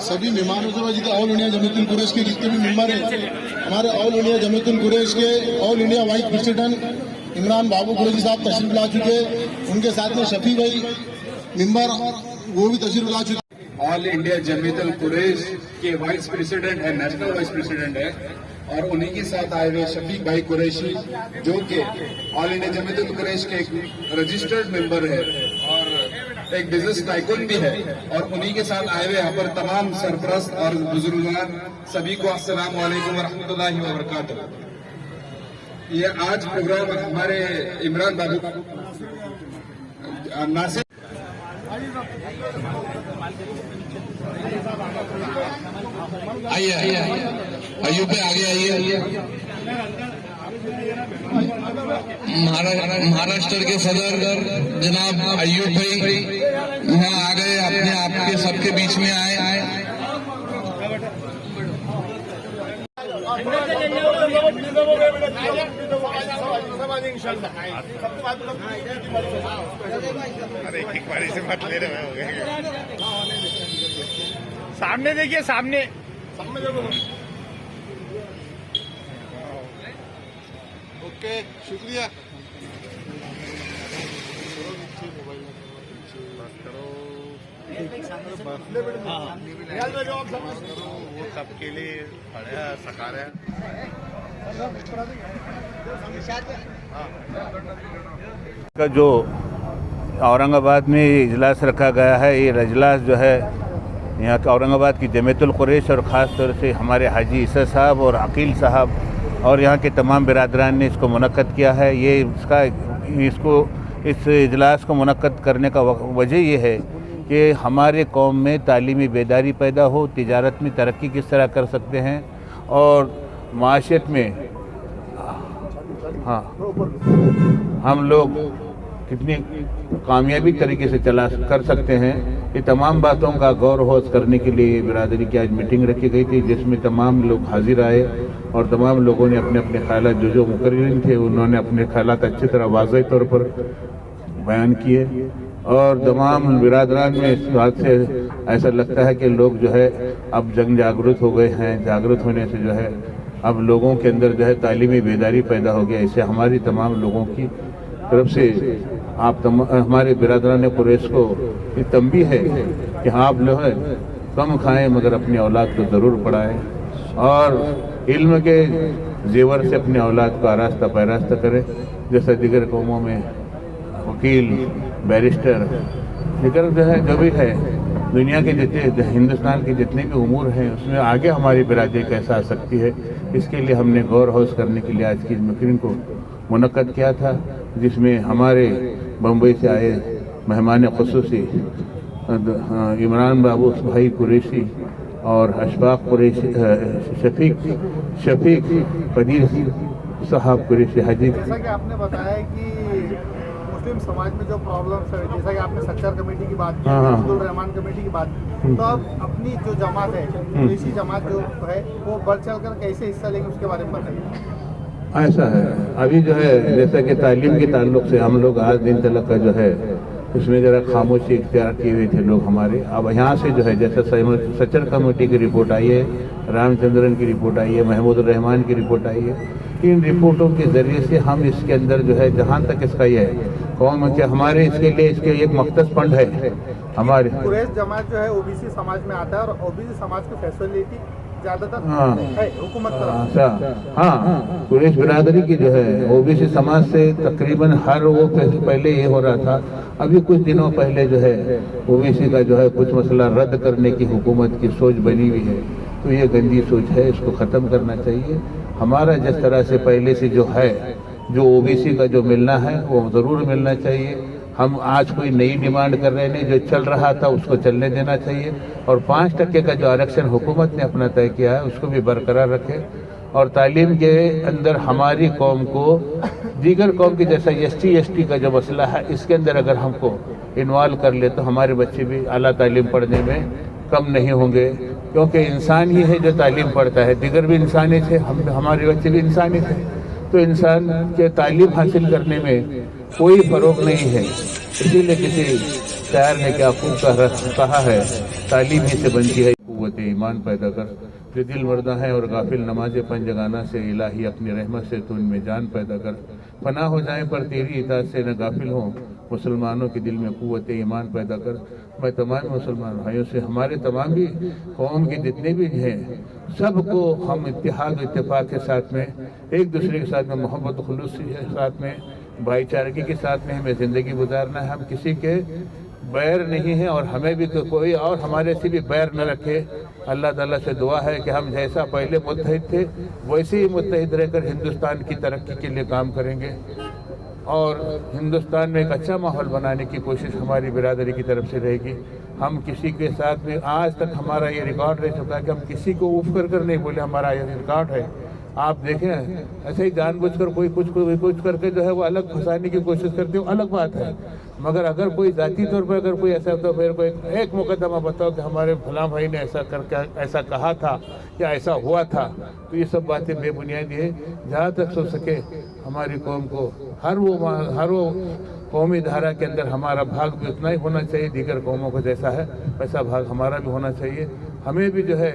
सभी मेहमानों से जितने ऑल इंडिया जमीयतुल कुरैश के जितने भी मेंबर हैं, हमारे ऑल इंडिया जमीयतुल कुरैश के all India vice president Imran Babu Qureshi साहब तशरीफ ला चुके, उनके साथ में शफी भाई मेंबर वो भी तशरीफ ला चुके। ऑल इंडिया जमीयतुल कुरैश के वाइस प्रेसिडेंट है, नेशनल वाइस प्रेसिडेंट है, और उन्हीं के साथ आए हुए शफीक भाई कुरैशी जो कि ऑल इंडिया जमीयतुल कुरैश के एक रजिस्टर्ड मेंबर है और एक बिजनेस टाइकून भी है, और उन्हीं के साथ आए हुए यहाँ पर तमाम सरपरस्त और बुजुर्गान सभी को अस्सलाम वालेकुम वरहमतुल्लाहि वबरकातुहू। ये आज प्रोग्राम हमारे इमरान बाबू नासिर आइए अयूब पे आगे आइए। महाराष्ट्र के सदर जनाब अयूब भाई वहाँ आ गए, अपने आपके सबके बीच में आए। अरे एक बारी से मत ले रहे हो गए। सामने देखिए, सामने देखो। ओके, शुक्रिया। वो सबके लिए खड़े सका रहे का जो औरंगाबाद में इजलास रखा गया है, ये इजलास जो है यहाँ के औरंगाबाद की जमीयतुल कुरैश और ख़ास तौर से हमारे हाजी ईसा साहब और अकील साहब और यहाँ के तमाम बिरादरान ने इसको मुनक्कद किया है। ये इस इजलास को मुनक्कद करने का वजह ये है कि हमारे कौम में तालीमी बेदारी पैदा हो, तिजारत में तरक्की किस तरह कर सकते हैं और माशियत में हम लोग कितनी कामयाबी तरीके से चला कर सकते हैं, ये तमाम बातों का गौर होश करने के लिए बिरादरी की आज मीटिंग रखी गई थी, जिसमें तमाम लोग हाजिर आए और तमाम लोगों ने अपने अपने ख्यालात जो मुकर्रिरीन थे उन्होंने अपने ख्यालात अच्छी तरह वाज़ेह तौर पर बयान किए और तमाम बिरादरान में इस बात से ऐसा लगता है कि लोग जो है अब जंग जागरूक हो गए हैं। जागरूक होने से जो है अब लोगों के अंदर जो है तालीमी बेदारी पैदा हो गया। इससे हमारी तमाम लोगों की तरफ से आप हमारे बिरादरान कुरैश को ये तंबीह है कि आप लोग कम खाएं मगर अपनी औलाद को ज़रूर पढ़ाएं और इल्म के जेवर से अपनी औलाद को आरास्ता पैरास्ता करें, जैसा दिगर कौमों में वकील, बैरिस्टर, दिगर जो है जो भी है दुनिया के जितने हिंदुस्तान के जितने भी उमूर हैं उसमें आगे हमारी बिरादरी कैसा आ सकती है, इसके लिए हमने गौर होश करने के लिए आज की मीटिंग को मुनक्कद किया था, जिसमें हमारे बम्बई से आए मेहमान खुसूसी इमरान बाबू भाई कुरैशी और अशफाक कुरैशी, शफीक कदीर साहब कुरैशी हाजी। जैसा कि आपने बताया कि मुस्लिम समाज में जो प्रॉब्लम्स है, जैसा कि आपने सच्चर कमेटी की बात की, अब्दुल रहमान कमेटी की बात की, तो अब अपनी जो जमात है, कुरैशी जमात जो है वो बढ़ चढ़ कर कैसे हिस्सा लेंगे उसके बारे में बताइए। ऐसा है अभी जो है जैसा कि तालीम के ताल्लुक से हम लोग आज दिन तक का जो है उसमें ज़रा खामोशी इख्तियार किए हुए थे लोग हमारे। अब यहाँ से जो है जैसे सच्चर कमेटी की रिपोर्ट आई है, रामचंद्रन की रिपोर्ट आई है, महमूद रहमान की रिपोर्ट आई है, इन रिपोर्टों के ज़रिए से हम इसके अंदर जो है जहाँ तक इसका ये है कौन के हमारे इसके लिए इसके एक मख्तस फंड है हमारे। कुरैश जमात जो है ओबीसी समाज में आता है और ओबीसी समाज की फैसिलिटी ज्यादातर हुकूमत तरफ। हाँ, कुरैश बिरादरी की जो है ओबीसी समाज से तकरीबन हर वो पहले ये हो रहा था, अभी कुछ दिनों पहले जो है ओबीसी का जो है कुछ मसला रद्द करने की हुकूमत की सोच बनी हुई है, तो ये गंदी सोच है, इसको ख़त्म करना चाहिए। हमारा जिस तरह से पहले से जो है जो ओबीसी का जो मिलना है वो ज़रूर मिलना चाहिए। हम आज कोई नई डिमांड कर रहे नहीं, जो चल रहा था उसको चलने देना चाहिए और 5% का जो आरक्षण हुकूमत ने अपना तय किया है उसको भी बरकरार रखे और तालीम के अंदर हमारी कौम को दीगर कौम की जैसा ST का जो मसला है इसके अंदर अगर हमको इन्वॉल्व कर ले तो हमारे बच्चे भी आला तालीम पढ़ने में कम नहीं होंगे, क्योंकि इंसान ही है जो तालीम पढ़ता है, दिगर भी इंसान ही थे, हमारे बच्चे भी इंसान ही थे, तो इंसान के तालीम हासिल करने में कोई फ़र्क नहीं है। इसीलिए किसी शायर ने क्या खूब कहा है, तालीम ही से बनती है कुव्वत में ईमान पैदा कर। जो दिल मर्दा है और गाफिल नमाज पंजगाना से इलाही अपनी रहमत से तो उनमें जान पैदा कर। फना हो जाए पर तेरी इताअत से न गाफिल हों, मुसलमानों के दिल में क़ुव्वत ईमान पैदा कर। मैं तमाम मुसलमान भाइयों से, हमारे तमाम भी कौम के जितने भी हैं, सबको हम इत्तेहाद इत्तेफाक के साथ में, एक दूसरे के साथ में मोहब्बत खुलूस के साथ में, भाईचारगी के साथ में हमें ज़िंदगी गुजारना है। हम किसी के बैर नहीं है और हमें भी तो कोई और हमारे से भी बैर न रखे। अल्लाह ताला से दुआ है कि हम जैसा पहले मुत्तहिद थे वैसे ही मुत्तहिद रहकर हिंदुस्तान की तरक्की के लिए काम करेंगे और हिंदुस्तान में एक अच्छा माहौल बनाने की कोशिश हमारी बिरादरी की तरफ से रहेगी। हम किसी के साथ में, आज तक हमारा ये रिकॉर्ड रह चुका है कि हम किसी को उफ कर नहीं बोले, हमारा ये रिकॉर्ड है। आप देखें ऐसे ही जानबूझकर कोई कुछ करके जो है वो अलग फंसाने की कोशिश करते हो, अलग बात है। मगर अगर कोई जाती तौर पर अगर कोई ऐसा तो फिर कोई एक मुकदमा बताओ कि हमारे फलां भाई ने ऐसा करके ऐसा कहा था या ऐसा हुआ था, तो ये सब बातें बेबुनियादी है। जहाँ तक हो सके हमारी कौम को हर वो कौमी धारा के अंदर हमारा भाग भी उतना ही होना चाहिए, दीगर कौमों को जैसा है वैसा भाग हमारा भी होना चाहिए। हमें भी जो है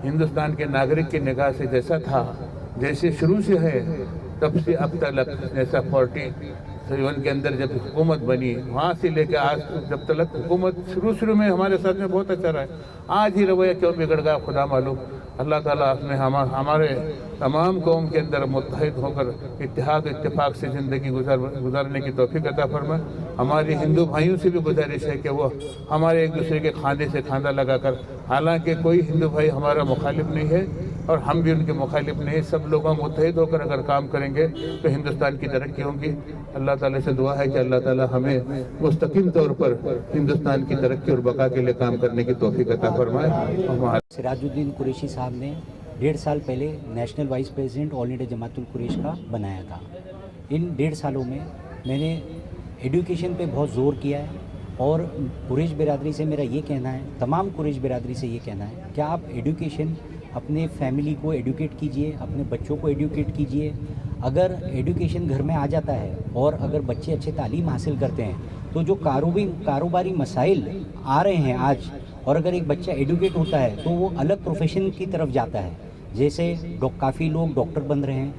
हिंदुस्तान के नागरिक की निगाह से जैसा था, जैसे शुरू से है तब से अब तक, जैसा 47 के अंदर जब हुकूमत बनी वहाँ से लेकर आज जब तक हुकूमत शुरू में हमारे साथ में बहुत अच्छा रहा है, आज ही रवैया क्यों बिगड़ गया खुदा मालूम। अल्लाह ताला ने हमारे तमाम कौम के अंदर मुत्तहिद होकर इत्तेहाद इत्तेफाक से ज़िंदगी गुजारने की तौफीक अता फरमाए। हमारे हिंदू भाइयों से भी गुजारिश है कि वो हमारे एक दूसरे के खांधे से खांधा लगाकर, हालांकि कोई हिंदू भाई हमारा मुखालिफ नहीं है और हम भी उनके मुखालिफ नहीं, सब लोग मुत्तहिद होकर अगर काम करेंगे तो हिंदुस्तान की तरक्की होगी। अल्लाह ताला से दुआ है कि अल्लाह ताला हमें मुस्तकिल तौर पर हिंदुस्तान की तरक्की और बका के लिए काम करने की तौफीक अता फरमाए। सिराजुद्दीन कुरैशी साहब ने 1.5 साल पहले national vice president all India Jamatul Quraish का बनाया था। इन 1.5 सालों में मैंने एजुकेशन पे बहुत ज़ोर किया है और कुरैश बिरादरी से मेरा ये कहना है, तमाम कुरैश बिरादरी से ये कहना है कि आप एजुकेशन, अपने फैमिली को एडुकेट कीजिए, अपने बच्चों को एडुकेट कीजिए। अगर एजुकेशन घर में आ जाता है और अगर बच्चे अच्छे तालीम हासिल करते हैं तो जो कारोबारी मसाइल आ रहे हैं आज, और अगर एक बच्चा एडुकेट होता है तो वो अलग प्रोफेशन की तरफ जाता है। जैसे काफ़ी लोग डॉक्टर बन रहे हैं,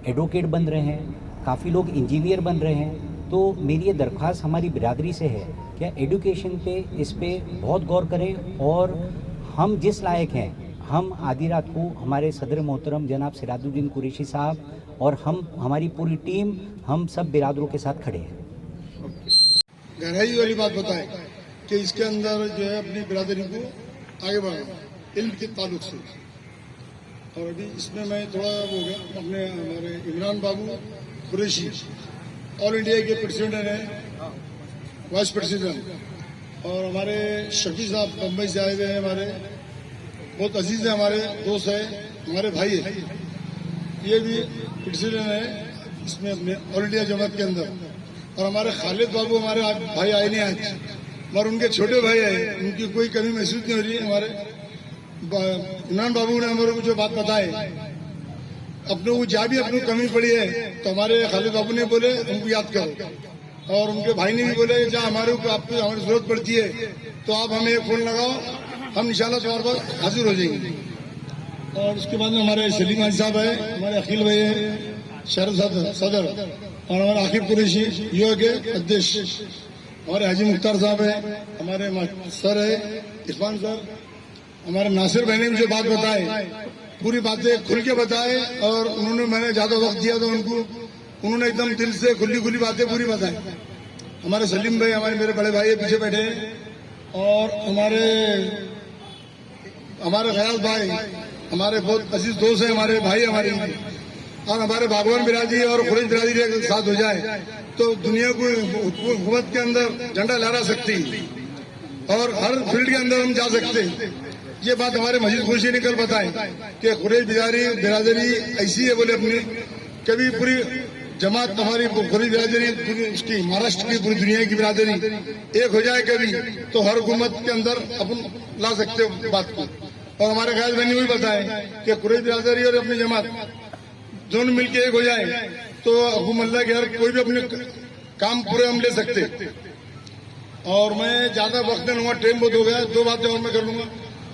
एडवोकेट बन रहे हैं, काफ़ी लोग इंजीनियर बन रहे हैं। तो मेरी ये दरख्वास्त हमारी बिरादरी से है कि एडुकेशन पे, इस पे बहुत गौर करें और हम जिस लायक हैं, हम आधी रात को हमारे सदर मोहतरम जनाब सिराजुद्दीन कुरैशी साहब और हम, हमारी पूरी टीम, हम सब बिरादरों के साथ खड़े हैं। गहराई वाली बात बताएं कि इसके अंदर जो है अपनी बिरादरी को आगे बढ़ाना इल्म के ताल्लुक से। और अभी इसमें मैं थोड़ा वो हो गया, अपने हमारे इमरान बाबू कुरैशी ऑल इंडिया के प्रेसिडेंट हैं, वाइस प्रेसिडेंट, और हमारे शफी साहब बम्बई से आए हुए हैं, हमारे बहुत अजीज है, हमारे दोस्त है, हमारे भाई है, ये भी प्रेसिडेंट है इसमें अपने ऑल इंडिया जमात के अंदर। और हमारे खालिद बाबू हमारे भाई आए नहीं आज, मगर उनके छोटे भाई आए, उनकी कोई कमी महसूस नहीं हो रही है। हमारे इमरान बाबू ने हमारे को जो बात बताए, अपने को जहाँ भी अपनी कमी पड़ी है तो हमारे खालिद बाबू ने बोले उनको याद करो, और उनके भाई ने भी बोले जहाँ हमारे को आपको हमारी जरूरत पड़ती है तो आप हमें एक फोन लगाओ, हम इंशाल्लाह तौर पर हाजिर हो जाएंगे। और उसके बाद में हमारे सलीम हाजी साहब है, हमारे अखिल भाई है, शरद सदर, और हमारे आकिब कुरैशी योग के अध्यक्ष, हमारे हाजी मुख्तार साहब है, हमारे सर है इरफान सर, हमारे नासिर भाई ने भी जो बात बताए पूरी बातें खुल के बताए, और उन्होंने, मैंने ज्यादा वक्त दिया तो उन्होंने एकदम दिल से खुली बातें पूरी बताई। हमारे सलीम भाई, हमारे मेरे बड़े भाई पीछे बैठे हैं, और हमारे गयास भाई हमारे बहुत अजीज दोस्त हैं, हमारे भाई हमारे, और हमारे बागवान बिरादरी और कुरैश बिरादरी एक साथ हो जाए तो दुनिया को हुकूमत के अंदर झंडा लहरा सकती और हर फील्ड के अंदर हम जा सकते। ये बात हमारे मजीद खुशी निकल बताए कि कुरैश बिरादरी ऐसी है, बोले अपनी कभी पूरी जमात हमारी कुरैश बिरादरी उसकी महाराष्ट्र की पूरी दुनिया की बिरादरी एक हो जाए कभी तो हर हुकूमत के अंदर अपन ला सकते हो बात को। और हमारे गैस बहनी भी बताए कि कुरैश बिरादरी और अपनी जमात दोनों मिलके एक हो जाए तो हुकूमत के हर कोई भी अपने काम पूरे हम ले सकते। और मैं ज्यादा वक्त नहीं लूंगा, टाइम बहुत हो गया, 2 बातें और मैं कर लूंगा।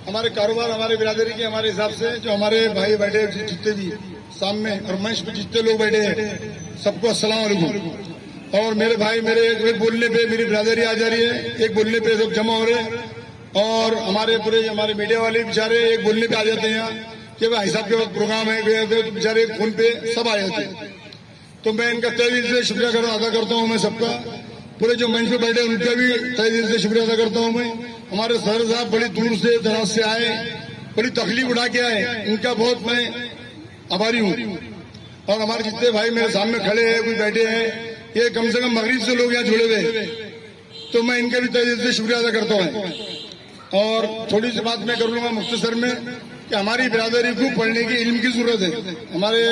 हमारे कारोबार, हमारे बिरादरी के हमारे हिसाब से जो हमारे भाई बैठे जितने भी सामने और मंच पे जितने लोग बैठे हैं सबको अस्सलाम वालेकुम। और मेरे भाई मेरे एक बोलने पे मेरी बिरादरी आ जा रही है, एक बोलने पे सब जमा हो रहे हैं और हमारे पूरे हमारे मीडिया वाले बेचारे एक बोलने पे आ जाते हैं यहाँ कि भाई साहब के वक्त प्रोग्राम है तो बेचारे फोन पे सब आ जाते हैं। तो मैं इनका तहे दिल से शुक्रिया अदा करता हूँ। मैं सबका पूरे जो मंच पे बैठे उनका भी तहे दिल से शुक्रिया अदा करता हूँ। मैं हमारे सर साहब बड़ी दूर से दराज से आए, बड़ी तकलीफ उठा के आए, इनका बहुत मैं आभारी हूँ। और हमारे जितने भाई मेरे सामने खड़े हैं, कोई बैठे हैं, ये कम से कम मगरिब से लोग यहाँ जुड़े हुए, तो मैं इनका भी तहे दिल से शुक्रिया अदा करता हूँ। और थोड़ी सी बात मैं कर लूंगा मुख्तसर में कि हमारी बिरादरी को पढ़ने की इल्म की जरूरत है। हमारे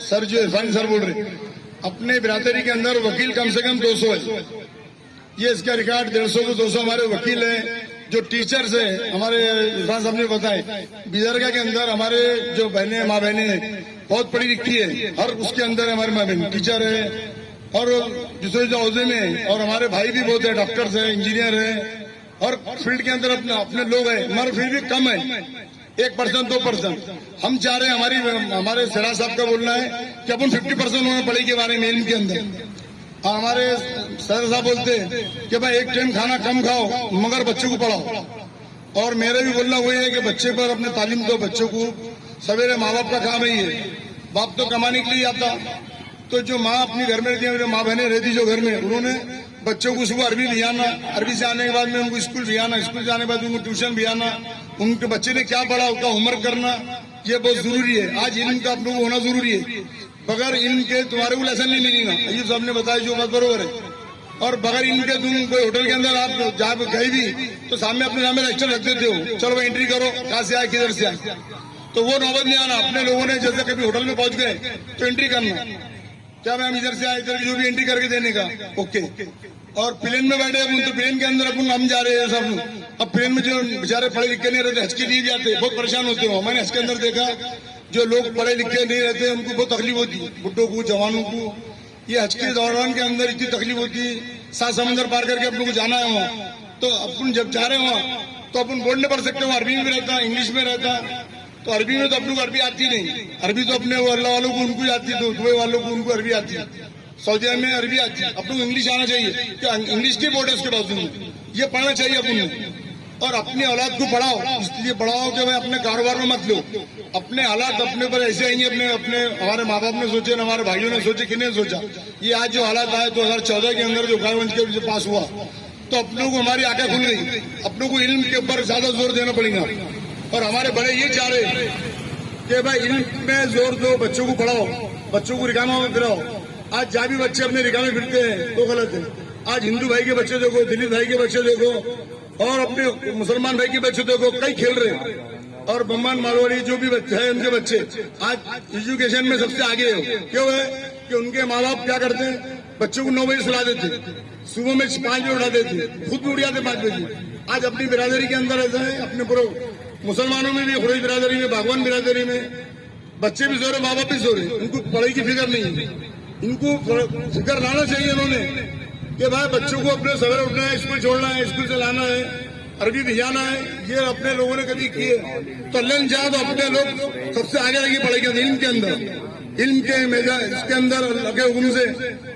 सर जो इरफान सर बोल रहे, अपने बिरादरी के अंदर वकील कम से कम 200 है, ये इसका रिकॉर्ड 150 को 200 हमारे वकील हैं। जो टीचर्स है हमारे इरफान साहब ने बताए, बिदरगा के अंदर हमारे जो बहनें माँ बहनें बहुत पढ़ी लिखी है, हर उसके अंदर हमारे माँ बहन टीचर है और दूसरे जो अहदे में, और हमारे भाई भी बहुत है, डॉक्टर्स है, इंजीनियर है, और फील्ड के अंदर अपने लोग हैं, मगर फिर भी कम है, 1% 2%। हम चाह रहे हैं, हमारे सरा साहब का बोलना है कि अपन 50% होना पढ़ाई के बारे में इल्म के अंदर। और हमारे सर साहब बोलते हैं कि भाई एक टाइम खाना कम खाओ मगर बच्चों को पढ़ाओ। और मेरा भी बोलना वही है कि बच्चे पर अपने तालीम दो, बच्चों को सवेरे माँ बाप का काम ही है, बाप तो कमाने के लिए आता, तो जो माँ अपनी घर में रहती है, माँ बहनें रहती जो घर में, उन्होंने बच्चों को सुबह अरबी भी आना, अरबी से आने के बाद में उनको स्कूल भी आना, स्कूल से आने के बाद उनको ट्यूशन भी आना, उनके बच्चे ने क्या पढ़ा उसका होमवर्क करना, ये बहुत जरूरी है। आज इल्म का आप लोगों को होना जरूरी है। बगैर इल्म के तुम्हारे को लेसन नहीं मिलेगा, अयूब साहब ने बताया जो बात बरोबर है। और बगैर इल्म के तुम कोई होटल के अंदर आप जहाँ पे गए भी तो सामने अपने नाम में रजिस्टर रख देते हो, चलो भाई एंट्री करो, कहाँ से आए किधर से आए, तो वो नौबत नहीं आना। अपने लोगों ने जैसे कभी होटल में पहुंच गए तो एंट्री करना, क्या मैं हम इधर से आए, इधर जो भी एंट्री करके देने का, ओके। और प्लेन में बैठे अपन तो प्लेन के अंदर अपन हम जा रहे हैं सब, अब प्लेन में जो बेचारे पढ़े लिखे नहीं रहते, हज के लिए जाते, बहुत परेशान होते हो। मैंने हज के अंदर देखा जो लोग पढ़े लिखे नहीं रहते उनको बहुत तकलीफ होती है, बुड्ढों को, जवानों को। ये हज के दौरान के अंदर इतनी तकलीफ होती है, 7 समंदर पार करके अपन को जाना है वहाँ, तो अपन जब जा रहे हैं वहाँ तो अपन बोल नहीं पढ़ सकते, वहाँ अरबी में रहता, इंग्लिश में रहता, तो अरबी में तो अपन को अरबी आती नहीं, अरबी तो अपने अल्लाह वालों को उनको आती है, तो दुबई वालों को उनको अरबी आती है, सऊदी में अरबी आती है। अपन को इंग्लिश आना चाहिए, क्या इंग्लिश की बोर्ड है उसके बाजू में, ये पढ़ना चाहिए अपन। और अपनी औलाद को पढ़ाओ, इसलिए पढ़ाओ कि भाई अपने कारोबार में मत लो, अपने हालात अपने पर ऐसे आएंगे, अपने हमारे माँ बाप ने सोचे, हमारे भाइयों ने सोचे, किन्हें सोचा। ये आज जो हालात आए 2014 के अंदर जो गायवंश के जो पास हुआ, तो अपनों को हमारी आंखें खुल गई, अपनों को इल्म के ऊपर ज्यादा जोर देना पड़ेगा। और हमारे बड़े ये चाह रहे कि भाई इल्म में जोर दो, बच्चों को पढ़ाओ, बच्चों को रिकामा में फिराओ। आज जहाँ भी बच्चे अपने रिकामे फिरते हैं तो गलत है। आज हिंदू भाई के बच्चे देखो, दिलीप भाई के बच्चे देखो, और अपने मुसलमान भाई के बच्चे देखो, कई खेल रहे हैं। और बम्बान मारवाड़ी जो भी बच्चे हैं उनके बच्चे आज एजुकेशन में सबसे आगे है। क्यों है कि उनके माँ बाप क्या करते हैं, बच्चों को 9 बजे सुला देते, सुबह में 5 बजे उठा देते, खुद भी उठ जाते 5 बजे। आज अपनी बिरादरी के अंदर ऐसा है, अपने पूरे मुसलमानों में भी, खुरैश बिरादरी में, बागवान बिरादरी में बच्चे भी सो रहे, माँ बाप भी सो रहे, उनको पढ़ाई की फिक्र नहीं है। इनको फिक्र लाना चाहिए उन्होंने कि भाई बच्चों को अपने सवेरे उठना है, स्कूल छोड़ना है, स्कूल से लाना है, अरबी भिजाना है। ये अपने लोगों ने कभी किए तो अल्लाह चाहे तो अपने लोग सबसे आगे लगी पढ़ाई के इल्म के अंदर, इल्म के इसके अंदर अल्लाह के हुक्म से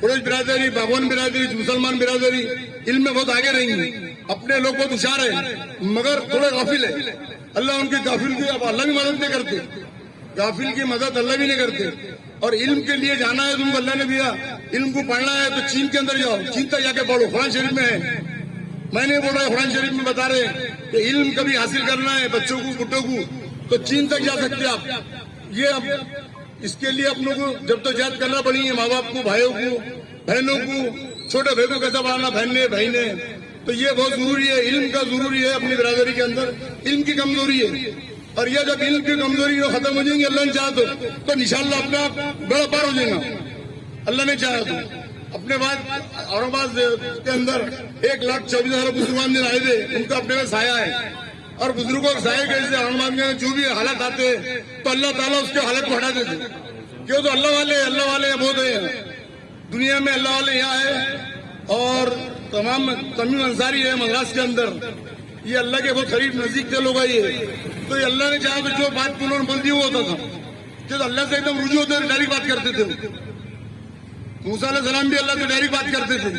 कुरैश बिरादरी, बागवान बिरादरी, मुसलमान बिरादरी इल्म में बहुत आगे रहेंगी। अपने लोग बहुत होशियार है मगर थोड़े गाफिल है। अल्लाह उनकी गाफिल की, अब अल्लाह भी मदद नहीं करते, गाफिल की मदद अल्लाह भी नहीं करते। और इल्म के लिए जाना है तुमको, अल्लाह ने दिया, इल्म को पढ़ना है तो चीन के अंदर जाओ, चीन तक जाके पढ़ो, कुरान शरीफ में है। मैं नहीं बोल रहा, कुरान शरीफ में बता रहे कि इल्म कभी हासिल करना है बच्चों को, बुड्ढों को, तो चीन तक जा सकते आप। ये अब इसके लिए अपनों को जब तो याद करना पड़ेगी, माँ बाप को, भाइयों को, बहनों को, छोटे भाई को कैसा पढ़ाना, बहन ने, भाई ने, तो ये बहुत जरूरी है। इल्म का जरूरी है अपनी बिरादरी के अंदर, इल्म की कमजोरी है। और ये जब इल्म की कमजोरी खत्म हो जाएंगी अल्लाह ने चाहा तो इंशाअल्लाह अपना बड़ा पार हो जाएगा, अल्लाह ने चाहा तो। अपने बाद औरंगाबाद के अंदर 1,24,000 मुसलमान दिन आए थे, उनका अपने में साया है। और बुजुर्गों का साया कैसे, औरंगाबाद में जो भी हालात आते तो अल्लाह ताला उसके हालत को हटा देते। क्यों, तो अल्लाह वाले बहुत है दुनिया में, अल्लाह वाले यहाँ है। और तमाम तमीम अंसारी है मद्रास के अंदर, ये अल्लाह के बहुत करीब नजदीक थे लोग ये। तो ये अल्लाह ने चाहा तो जो बात उन्होंने बोल दी वो होता था। जब अल्लाह से एकदम रुजू होते थे, डायरेक्ट बात करते थे। मूसा अलैहिस्सलाम भी अल्लाह से डायरेक्ट बात करते थे।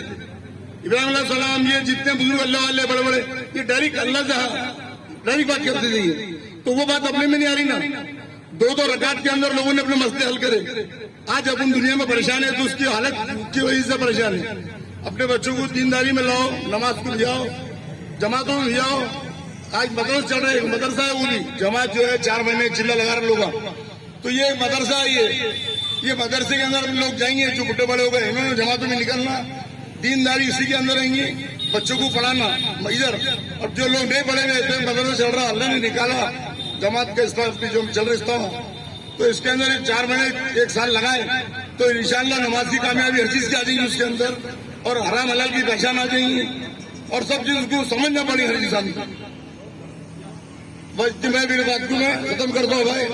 इब्राहिम अलैहिस्सलाम, ये जितने बुजुर्ग अल्लाह वाले बड़े बड़े, ये डायरेक्ट अल्लाह से डायरेक्ट बात करते थे। तो वो बात अपने में नहीं आ रही ना। दो रकात के अंदर लोगों ने अपने मसले हल करे। आज अपन दुनिया में परेशान है तो उसकी हालत की वजह से परेशान है। अपने बच्चों को दीनदारी में लाओ, नमाज को ले आओ, जमातों में ले आओ। आज मदरसा चल रहा है, मदरसा है वो भी जमात जो है 4 महीने चिल्ला लगा रहे लोग। तो ये मदरसा है, ये मदरसे के अंदर लोग जाएंगे जो बुढ़े बड़े हो गए, इन्होंने जमातों में निकलना, दीनदारी इसी के अंदर रहेंगी, बच्चों को पढ़ाना इधर। और जो लोग नहीं पढ़े हुए थे, मदरसा चल रहा, अल्लाह ने निकाला जमात के स्टाफ जो चल रहे स्टाफ, तो इसके अंदर 4 महीने 1 साल लगाए तो इंशाअल्लाह नमाज की कामयाबी हर चीज की आ जाएगी उसके अंदर, और हराम हलाल की पहचान आ जाएंगी, और सब चीज उसको समझना पड़ेगी हर चीज। बस मैं मेरी बात को मैं खत्म करता हूँ भाई।